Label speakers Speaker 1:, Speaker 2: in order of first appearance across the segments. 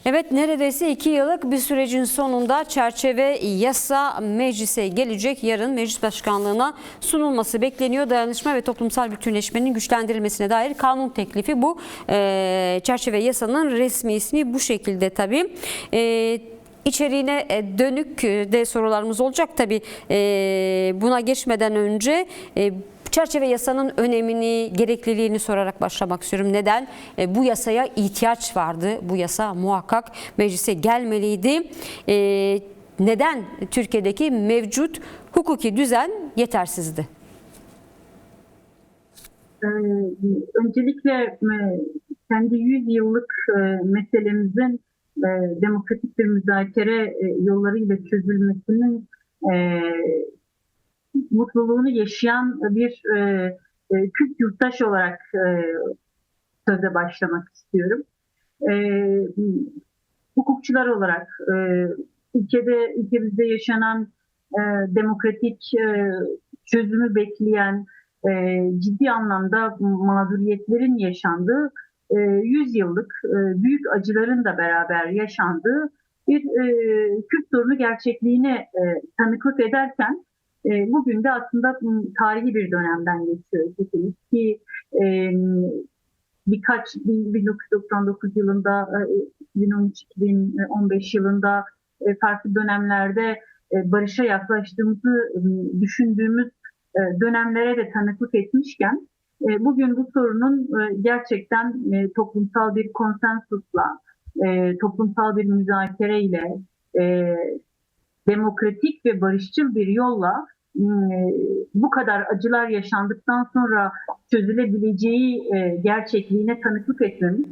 Speaker 1: Evet, neredeyse 2 yıllık bir sürecin sonunda çerçeve yasa meclise gelecek. Yarın meclis başkanlığına sunulması bekleniyor. Dayanışma ve toplumsal bütünleşmenin güçlendirilmesine dair kanun teklifi bu. Çerçeve yasanın resmi ismi bu şekilde tabii. İçeriğine dönük de sorularımız olacak tabii. Buna geçmeden önce çerçeve yasanın önemini, gerekliliğini sorarak başlamak istiyorum. Neden? Bu yasaya ihtiyaç vardı. Bu yasa muhakkak meclise gelmeliydi. Neden Türkiye'deki mevcut hukuki düzen yetersizdi?
Speaker 2: Öncelikle kendi 100 yıllık meselemizin demokratik bir müzakere yollarıyla çözülmesinin mutluluğunu yaşayan bir Kürt yurttaş olarak söze başlamak istiyorum. Hukukçular olarak ülkemizde yaşanan demokratik çözümü bekleyen ciddi anlamda mağduriyetlerin yaşandığı 100 yıllık büyük acıların da beraber yaşandığı bir Kürt sorunu gerçekliğine tanıklık ederken bugün de aslında tarihi bir dönemden geçiyoruz hepimiz ki 1999 yılında, 2013-2015 yılında farklı dönemlerde barışa yaklaştığımızı düşündüğümüz dönemlere de tanıklık etmişken bugün bu sorunun gerçekten toplumsal bir konsensusla, toplumsal bir müzakereyle, demokratik ve barışçıl bir yolla bu kadar acılar yaşandıktan sonra çözülebileceği gerçekliğine tanıklık etmemiz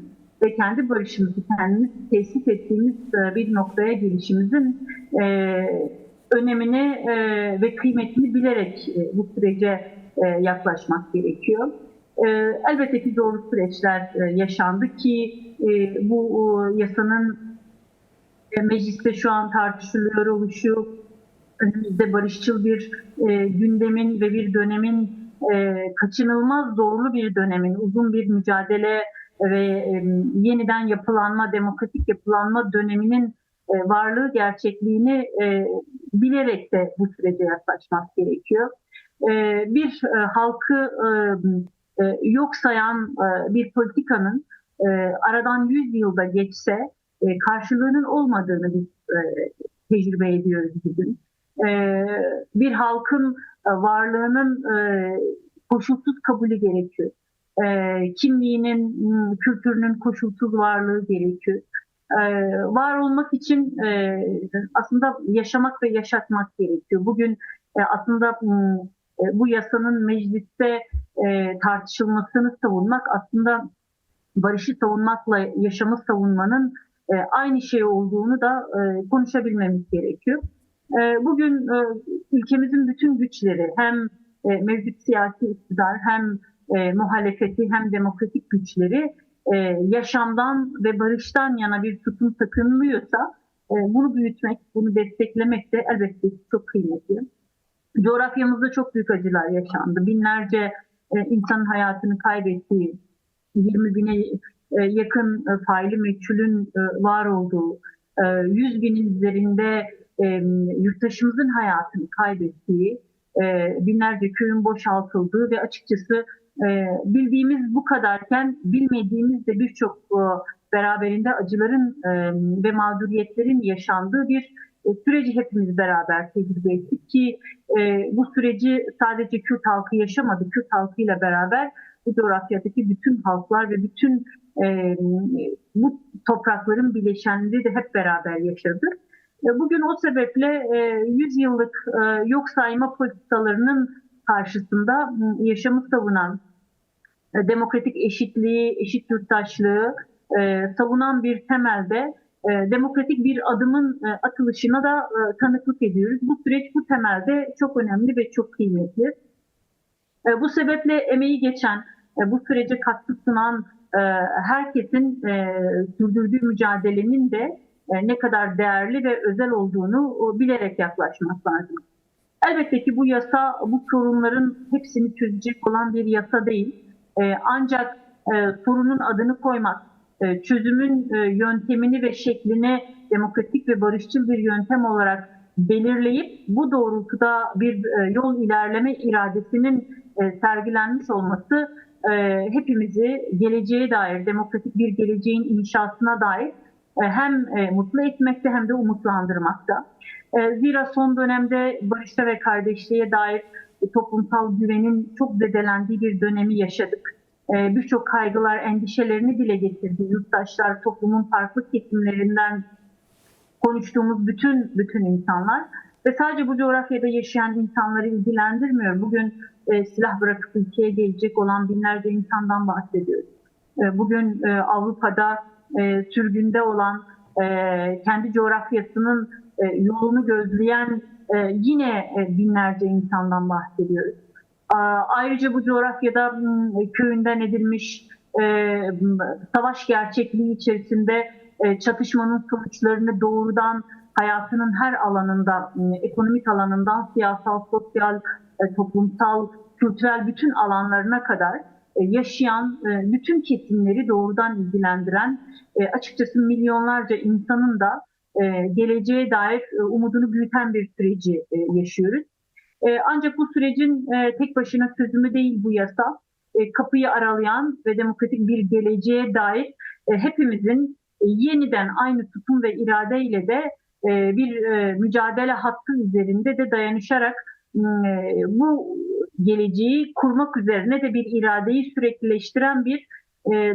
Speaker 2: ve kendi barışımızı kendimiz tesis ettiğimiz bir noktaya gelişimizin önemini ve kıymetini bilerek bu sürece yaklaşmak gerekiyor. Elbette ki zorlu süreçler yaşandı ki bu yasanın mecliste şu an tartışılıyor oluşu, önümüzde barışçıl bir gündemin ve bir dönemin kaçınılmaz zorlu bir dönemin, uzun bir mücadele ve yeniden yapılanma, demokratik yapılanma döneminin varlığı gerçekliğini bilerek de bu sürece yaklaşmak gerekiyor. Bir halkı yok sayan bir politikanın aradan 100 yılda geçse karşılığının olmadığını biz tecrübe ediyoruz bugün. Bir halkın varlığının koşulsuz kabulü gerekiyor. Kimliğinin, kültürünün koşulsuz varlığı gerekiyor. Var olmak için aslında yaşamak ve yaşatmak gerekiyor. Bugün aslında bu yasanın mecliste tartışılmasını savunmak aslında barışı savunmakla yaşamı savunmanın aynı şey olduğunu da konuşabilmemiz gerekiyor. Bugün ülkemizin bütün güçleri hem mevcut siyasi iktidar hem muhalefeti hem demokratik güçleri yaşamdan ve barıştan yana bir tutum takınılıyorsa bunu büyütmek, bunu desteklemek de elbette çok kıymetli. Coğrafyamızda çok büyük acılar yaşandı. Binlerce insanın hayatını kaybettiği, 20 bine yakın faili meçhulün var olduğu, 100 binin üzerinde yurttaşımızın hayatını kaybettiği, binlerce köyün boşaltıldığı ve açıkçası bildiğimiz bu kadarken bilmediğimiz de birçok beraberinde acıların ve mağduriyetlerin yaşandığı bir süreci hepimiz beraber tecrübe ettik ki bu süreci sadece Kürt halkı yaşamadı. Kürt halkıyla beraber bu coğrafyadaki bütün halklar ve bütün bu toprakların bileşenleri de hep beraber yaşadı. Bugün o sebeple 100 yıllık yok sayma politikalarının karşısında yaşamı savunan, demokratik eşitliği, eşit yurttaşlığı savunan bir temelde demokratik bir adımın atılışına da tanıklık ediyoruz. Bu süreç bu temelde çok önemli ve çok kıymetli. Bu sebeple emeği geçen, bu sürece katkı sunan herkesin sürdürdüğü mücadelenin de ne kadar değerli ve özel olduğunu bilerek yaklaşmak lazım. Elbette ki bu yasa bu sorunların hepsini çözecek olan bir yasa değil. Ancak sorunun adını koymak, çözümün yöntemini ve şeklini demokratik ve barışçıl bir yöntem olarak belirleyip bu doğrultuda bir yol ilerleme iradesinin sergilenmiş olması hepimizi geleceğe dair, demokratik bir geleceğin inşasına dair hem mutlu etmekte hem de umutlandırmakta. Zira son dönemde barışa ve kardeşliğe dair toplumsal güvenin çok zedelendiği bir dönemi yaşadık. Birçok kaygılar, endişelerini dile getirdi. Yurttaşlar, toplumun farklı kesimlerinden konuştuğumuz bütün insanlar ve sadece bu coğrafyada yaşayan insanları ilgilendirmiyor. Bugün silah bırakıp ülkeye gelecek olan binlerce insandan bahsediyoruz. Bugün Avrupa'da sürgünde olan, kendi coğrafyasının yolunu gözleyen yine binlerce insandan bahsediyoruz. Ayrıca bu coğrafyada köyünden edilmiş savaş gerçekliği içerisinde çatışmanın sonuçlarını doğrudan hayatının her alanında, ekonomik alanından siyasal, sosyal, toplumsal, kültürel bütün alanlarına kadar yaşayan bütün kesimleri doğrudan ilgilendiren açıkçası milyonlarca insanın da geleceğe dair umudunu büyüten bir süreci yaşıyoruz. Ancak bu sürecin tek başına çözümü değil bu yasa. Kapıyı aralayan ve demokratik bir geleceğe dair hepimizin yeniden aynı tutum ve iradeyle de bir mücadele hattı üzerinde de dayanışarak bu geleceği kurmak üzerine de bir iradeyi süreklileştiren bir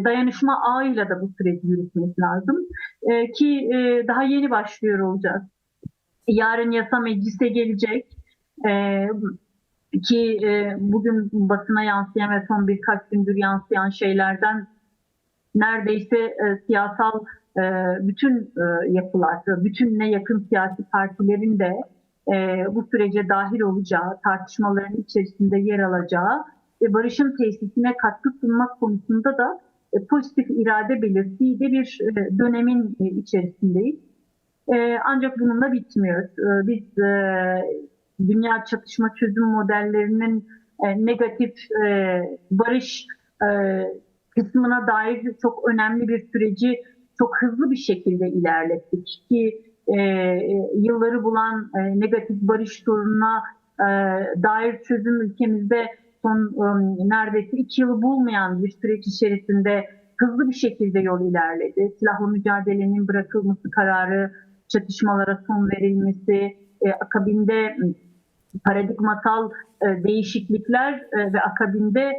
Speaker 2: dayanışma ağıyla da bu süreci yürütmek lazım. Ki daha yeni başlıyor olacağız. Yarın yasa meclise gelecek. Ki bugün basına yansıyan ve son birkaç gündür yansıyan şeylerden neredeyse siyasal bütün yapılar, bütününe yakın siyasi partilerin de bu sürece dahil olacağı, tartışmaların içerisinde yer alacağı ve barışın tesisine katkı sunmak konusunda da pozitif irade belirttiği de bir dönemin içerisindeyiz. Ancak bununla bitmiyor. Biz dünya çatışma çözüm modellerinin negatif barış kısmına dair çok önemli bir süreci çok hızlı bir şekilde ilerlettik ki yılları bulan negatif barış sorununa dair çözüm ülkemizde son neredeyse 2 yılı bulmayan bir süreç içerisinde hızlı bir şekilde yol ilerledi. Silahlı mücadelenin bırakılması kararı, çatışmalara son verilmesi, akabinde paradigmasal değişiklikler ve akabinde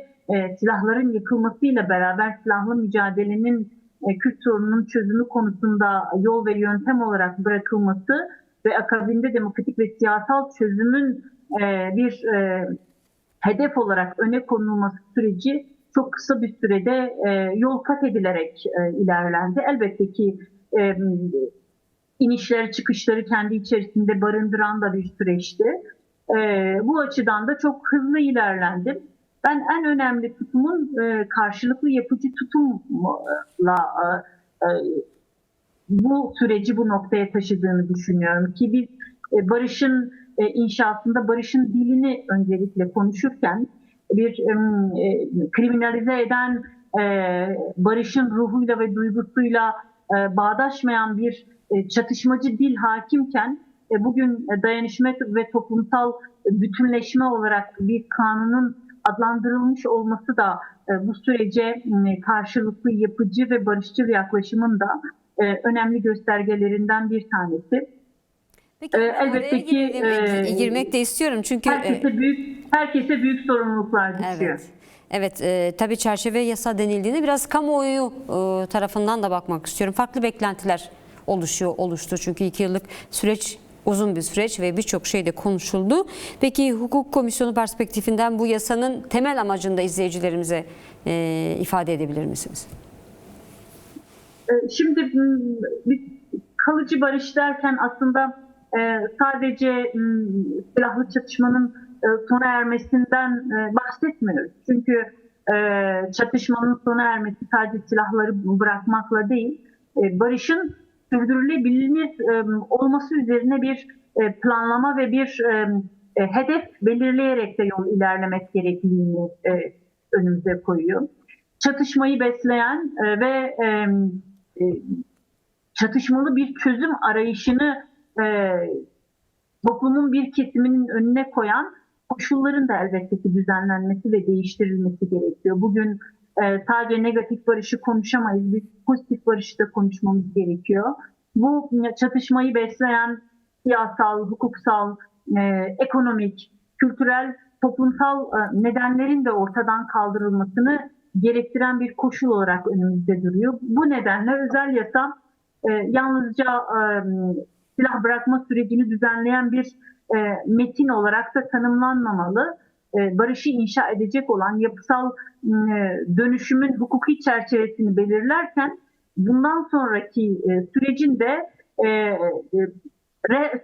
Speaker 2: silahların yıkılmasıyla beraber silahlı mücadelenin Kürt sorununun çözümü konusunda yol ve yöntem olarak bırakılması ve akabinde demokratik ve siyasal çözümün bir hedef olarak öne konulması süreci çok kısa bir sürede yol kat edilerek ilerlendi. Elbette ki inişleri çıkışları kendi içerisinde barındıran da bir süreçti. Bu açıdan da çok hızlı ilerlendi. Ben en önemli tutumun karşılıklı yapıcı tutumla bu süreci bu noktaya taşıdığını düşünüyorum ki biz barışın inşasında barışın dilini öncelikle konuşurken bir kriminalize eden barışın ruhuyla ve duygusuyla bağdaşmayan bir çatışmacı dil hakimken bugün dayanışma ve toplumsal bütünleşme olarak bir kanunun adlandırılmış olması da bu sürece karşılıklı yapıcı ve barışçıl yaklaşımın da önemli göstergelerinden bir tanesi.
Speaker 1: Peki,
Speaker 2: elbette ki
Speaker 1: girmek de istiyorum çünkü
Speaker 2: herkese büyük sorumluluklar düşüyor.
Speaker 1: Evet, tabii çerçeve yasa denildiğinde biraz kamuoyu tarafından da bakmak istiyorum. Farklı beklentiler oluştu çünkü 2 yıllık süreç uzun bir süreç ve birçok şey de konuşuldu. Peki hukuk komisyonu perspektifinden bu yasanın temel amacını da izleyicilerimize ifade edebilir misiniz?
Speaker 2: Şimdi kalıcı barış derken aslında sadece silahlı çatışmanın sona ermesinden bahsetmiyoruz. Çünkü çatışmanın sona ermesi sadece silahları bırakmakla değil, barışın sürdürülebilir olması üzerine bir planlama ve bir hedef belirleyerek de yol ilerlemek gerektiğini önümüze koyuyor. çatışmayı besleyen ve çatışmalı bir çözüm arayışını toplumun bir kesiminin önüne koyan koşulların da elbette ki düzenlenmesi ve değiştirilmesi gerekiyor. Bugün sadece negatif barışı konuşamayız, biz pozitif barışı da konuşmamız gerekiyor. Bu çatışmayı besleyen siyasal, hukuksal, ekonomik, kültürel, toplumsal nedenlerin de ortadan kaldırılmasını gerektiren bir koşul olarak önümüzde duruyor. Bu nedenle özel yasa yalnızca silah bırakma sürecini düzenleyen bir metin olarak da tanımlanmamalı. Barışı inşa edecek olan yapısal dönüşümün hukuki çerçevesini belirlerken bundan sonraki sürecin de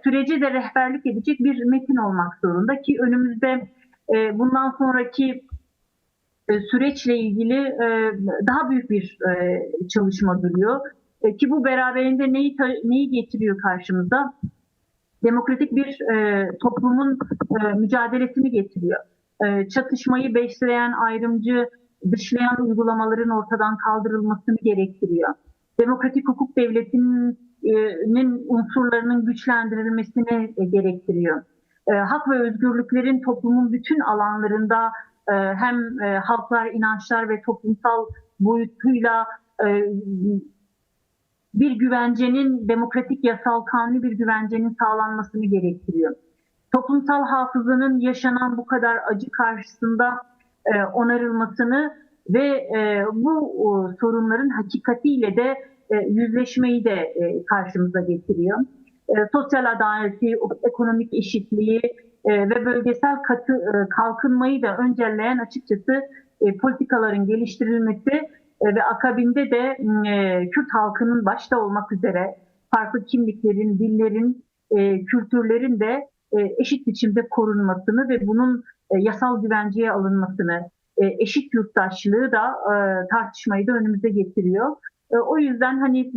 Speaker 2: süreci de rehberlik edecek bir metin olmak zorunda ki önümüzde bundan sonraki süreçle ilgili daha büyük bir çalışma duruyor. Ki bu beraberinde neyi getiriyor karşımıza? Demokratik bir toplumun mücadelesini getiriyor. Çatışmayı besleyen, ayrımcı, dışlayan uygulamaların ortadan kaldırılmasını gerektiriyor. Demokratik hukuk devletinin unsurlarının güçlendirilmesini gerektiriyor. Hak ve özgürlüklerin toplumun bütün alanlarında hem halklar, inançlar ve toplumsal boyutuyla bir güvencenin, demokratik, yasal, kanuni bir güvencenin sağlanmasını gerektiriyor. Toplumsal hafızanın yaşanan bu kadar acı karşısında onarılmasını ve bu sorunların hakikatiyle de yüzleşmeyi de karşımıza getiriyor. Sosyal adaleti, ekonomik eşitliği ve bölgesel kalkınmayı da öncelleyen açıkçası politikaların geliştirilmesi ve akabinde de Kürt halkının başta olmak üzere farklı kimliklerin, dillerin, kültürlerin de eşit biçimde korunmasını ve bunun yasal güvenceye alınmasını, eşit yurttaşlığı da tartışmayı da önümüze getiriyor. O yüzden hani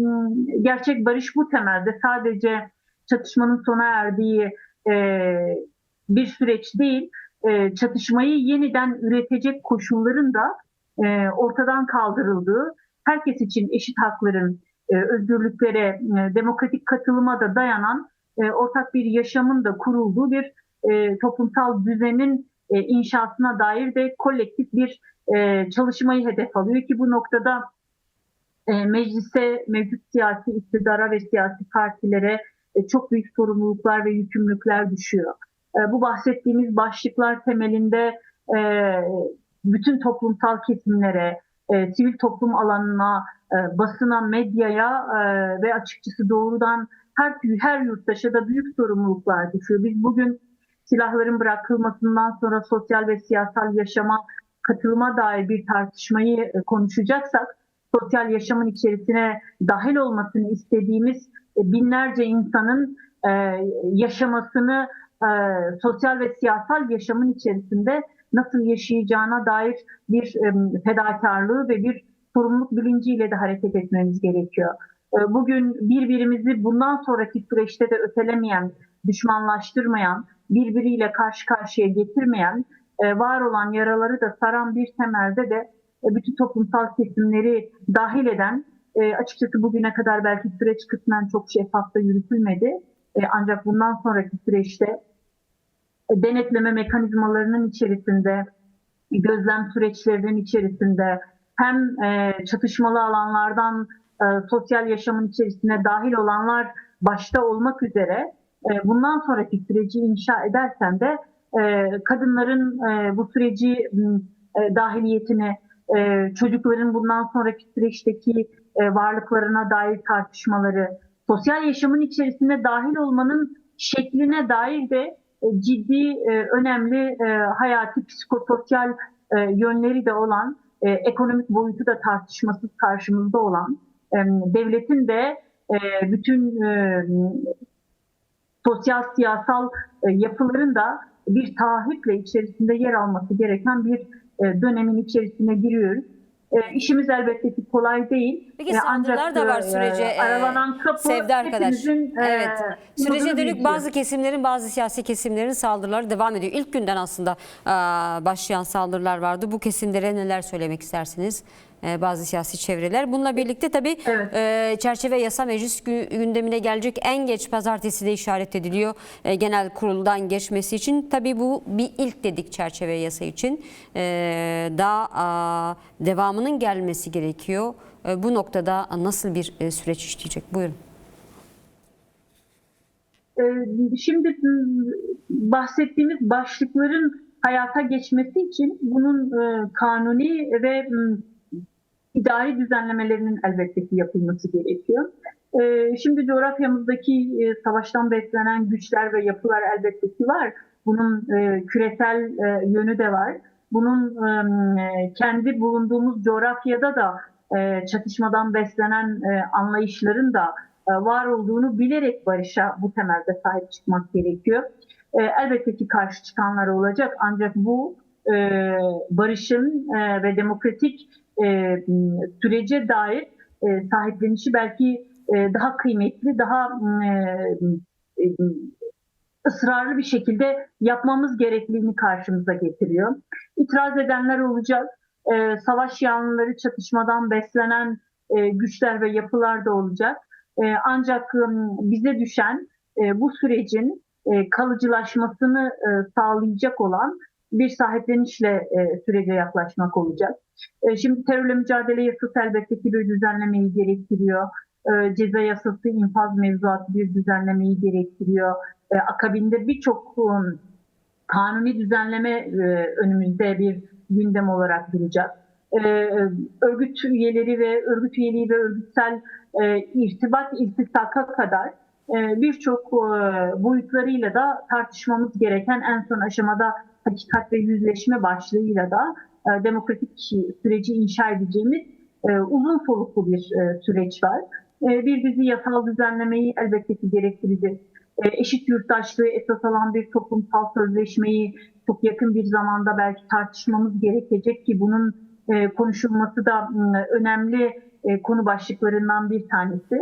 Speaker 2: gerçek barış bu temelde sadece çatışmanın sona erdiği bir süreç değil, çatışmayı yeniden üretecek koşulların da ortadan kaldırıldığı, herkes için eşit hakların, özgürlüklere, demokratik katılıma da dayanan ortak bir yaşamın da kurulduğu bir toplumsal düzenin inşasına dair de kolektif bir çalışmayı hedef alıyor ki bu noktada meclise, mevcut siyasi iktidara ve siyasi partilere çok büyük sorumluluklar ve yükümlülükler düşüyor. Bu bahsettiğimiz başlıklar temelinde bütün toplumsal kesimlere, sivil toplum alanına, basına, medyaya ve açıkçası doğrudan her yurttaşa da büyük sorumluluklar düşüyor. Biz bugün silahların bırakılmasından sonra sosyal ve siyasal yaşama katılıma dair bir tartışmayı konuşacaksak, sosyal yaşamın içerisine dahil olmasını istediğimiz binlerce insanın yaşamasını sosyal ve siyasal yaşamın içerisinde nasıl yaşayacağına dair bir fedakarlığı ve bir sorumluluk bilinciyle de hareket etmemiz gerekiyor. Bugün birbirimizi bundan sonraki süreçte de ötelemeyen, düşmanlaştırmayan, birbiriyle karşı karşıya getirmeyen, var olan yaraları da saran bir temelde de bütün toplumsal kesimleri dahil eden, açıkçası bugüne kadar belki süreç kısmen çok şeffafta yürütülmedi. Ancak bundan sonraki süreçte denetleme mekanizmalarının içerisinde, gözlem süreçlerinin içerisinde hem çatışmalı alanlardan sosyal yaşamın içerisine dahil olanlar başta olmak üzere bundan sonraki süreci inşa edersen de kadınların bu süreci dahiliyetini, çocukların bundan sonraki süreçteki varlıklarına dair tartışmaları, sosyal yaşamın içerisine dahil olmanın şekline dair de ciddi, önemli hayati, psikososyal yönleri de olan, ekonomik boyutu da tartışmasız karşımızda olan, devletin de bütün sosyal, siyasal yapıların da bir taahhütle içerisinde yer alması gereken bir dönemin içerisine giriyoruz. İşimiz elbette ki kolay değil.
Speaker 1: Peki saldırılar da var sürece.
Speaker 2: Aralanan kapı
Speaker 1: Sevda arkadaş.
Speaker 2: evet,
Speaker 1: Sürece dönük bazı kesimlerin, bazı siyasi kesimlerin saldırıları devam ediyor. İlk günden aslında başlayan saldırılar vardı. Bu kesimlere neler söylemek istersiniz? bazı siyasi çevreler. Bununla birlikte tabii
Speaker 2: Evet.
Speaker 1: çerçeve yasa meclis gündemine gelecek, en geç pazartesi de işaret ediliyor genel kuruldan geçmesi için. Tabii bu bir ilk dedik çerçeve yasa için. Daha devamının gelmesi gerekiyor. Bu noktada nasıl bir süreç işleyecek? Buyurun.
Speaker 2: Şimdi bahsettiğimiz başlıkların hayata geçmesi için bunun kanuni ve idari düzenlemelerinin elbette ki yapılması gerekiyor. Şimdi coğrafyamızdaki savaştan beslenen güçler ve yapılar elbette ki var. Bunun küresel yönü de var. Bunun kendi bulunduğumuz coğrafyada da çatışmadan beslenen anlayışların da var olduğunu bilerek barışa bu temelde sahip çıkmak gerekiyor. Elbette ki karşı çıkanlar olacak, ancak bu barışın ve demokratik sürece dair sahiplenişi belki daha kıymetli, daha ısrarlı bir şekilde yapmamız gerekliliğini karşımıza getiriyor. İtiraz edenler olacak, savaş yanlıları, çatışmadan beslenen güçler ve yapılar da olacak. Ancak bize düşen bu sürecin kalıcılaşmasını sağlayacak olan bir sahiplenişle sürece yaklaşmak olacak. Şimdi terörle mücadele yasası elbette ki bir düzenlemeyi gerektiriyor. Ceza yasası, infaz mevzuatı bir düzenlemeyi gerektiriyor. Akabinde birçok kanuni düzenleme önümüzde bir gündem olarak duracak. Örgüt üyeleri ve örgüt üyeliği ve örgütsel iltisaka kadar birçok boyutlarıyla da tartışmamız gereken, en son aşamada hakikat ve yüzleşme başlığıyla da demokratik süreci inşa edeceğimiz uzun soluklu bir süreç var. Bir dizi yasal düzenlemeyi elbette ki gerektirecek. Eşit yurttaşlığı esas alan bir toplumsal sözleşmeyi çok yakın bir zamanda belki tartışmamız gerekecek ki bunun konuşulması da önemli konu başlıklarından bir tanesi.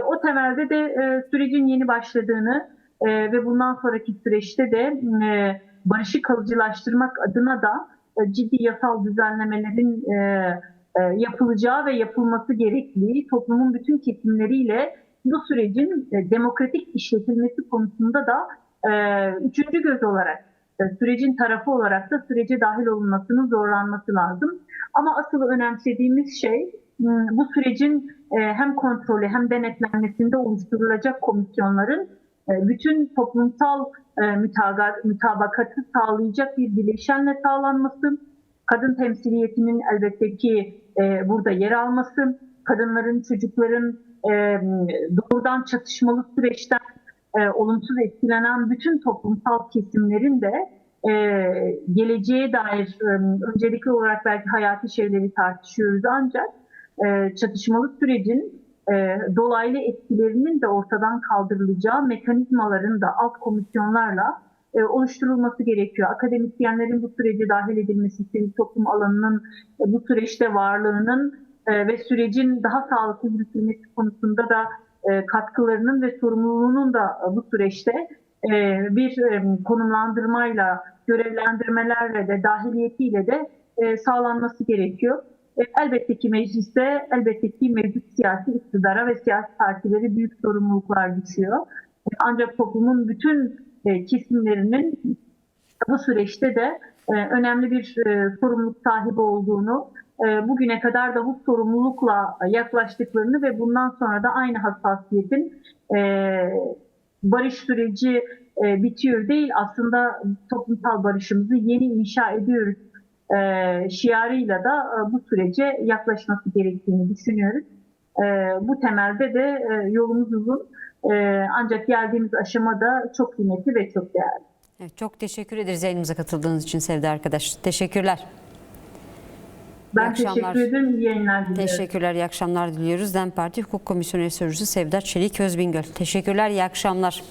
Speaker 2: O temelde de sürecin yeni başladığını ve bundan sonraki süreçte de barışı kalıcılaştırmak adına da ciddi yasal düzenlemelerin yapılacağı ve yapılması gerektiği, toplumun bütün kesimleriyle bu sürecin demokratik işletilmesi konusunda da üçüncü göz olarak, sürecin tarafı olarak da sürece dahil olunmasının zorlanması lazım. Ama asıl önemsediğimiz şey bu sürecin hem kontrolü hem denetlenmesinde oluşturulacak komisyonların bütün toplumsal mütabakatı sağlayacak bir bileşenle sağlanması, kadın temsiliyetinin elbette ki burada yer alması, kadınların, çocukların doğrudan çatışmalı süreçten olumsuz etkilenen bütün toplumsal kesimlerin de geleceğe dair öncelikli olarak belki hayati şeyleri tartışıyoruz, ancak çatışmalı sürecin dolaylı etkilerinin de ortadan kaldırılacağı mekanizmaların da alt komisyonlarla oluşturulması gerekiyor. Akademisyenlerin bu sürece dahil edilmesi, sivil toplum alanının bu süreçte varlığının ve sürecin daha sağlıklı yürütülmesi konusunda da katkılarının ve sorumluluğunun da bu süreçte bir konumlandırmayla, görevlendirmelerle de dahiliyetiyle de sağlanması gerekiyor. Elbette ki mecliste, elbette ki mevcut siyasi iktidara ve siyasi partilere büyük sorumluluklar düşüyor. Ancak toplumun bütün kesimlerinin bu süreçte de önemli bir sorumluluk sahibi olduğunu, bugüne kadar da bu sorumlulukla yaklaştıklarını ve bundan sonra da aynı hassasiyetin barış süreci bitiyor değil, aslında toplumsal barışımızı yeni inşa ediyoruz şiarıyla da bu sürece yaklaşması gerektiğini düşünüyoruz. Bu temelde de yolumuz uzun, ancak geldiğimiz aşamada çok kıymetli ve çok değerli.
Speaker 1: Evet, çok teşekkür ederiz yayınımıza katıldığınız için Sevda arkadaş. Teşekkürler.
Speaker 2: Ben teşekkür ederim. İyi yayınlar diliyorum.
Speaker 1: Teşekkürler, iyi akşamlar diliyoruz. DEM Parti Hukuk Komisyonu Sözcüsü Sevda Çelik Özbingöl. Teşekkürler, iyi akşamlar.